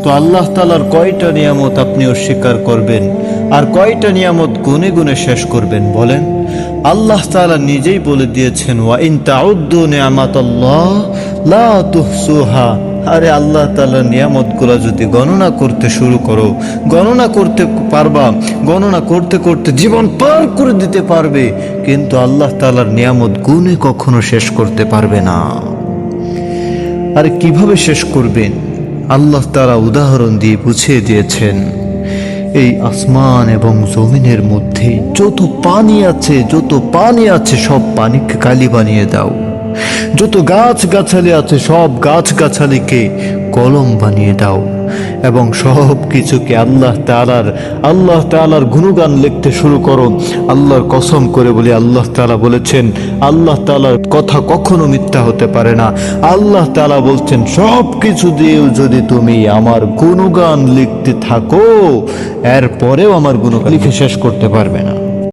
তো আল্লাহ তাআলার কয়টা নিয়ামত আপনি অস্বীকার করবেন আর কয়টা নিয়ামত গুনে গুনে শেষ করবেন বলেন? আল্লাহ তাআলা নিজেই বলে দিয়েছেন, ওয়া ইন তাউদ্দু নি'মাতাল্লাহ লা তুহসুহা। আরে আল্লাহ তাআলার নিয়ামতগুলো যদি গণনা করতে শুরু করো, গণনা করতে পারবা, গণনা করতে করতে জীবন পার করে দিতে পারবে, কিন্তু আল্লাহ তাআলার নিয়ামত গুনে কখনো শেষ করতে পারবে না। আরে কিভাবে শেষ করবেন? আল্লাহ তাআলা উদাহরণ দিয়ে বুঝিয়ে দিয়েছেন, এই আসমান এবং জমিনের মধ্যে যত পানি আছে সব পানিকে কালি বানিয়ে দাও। যত গাছ গাছালি আছে সব গাছ গাছালিকে কলম বানিয়ে দাও এবং সব কিছুকে আল্লাহ তাআলার গুণগান লিখতে শুরু করো। আল্লাহর কসম করে বলি, আল্লাহ তাআলা বলেছেন, আল্লাহ তাআলার কথা কখনো মিথ্যা হতে পারে না। আল্লাহ তাআলা বলছেন, সব কিছু দিয়েও যদি তুমি আমার গুণগান লিখতে থাকো, এরপরেও আমার গুণগান লিখে শেষ করতে পারবে না।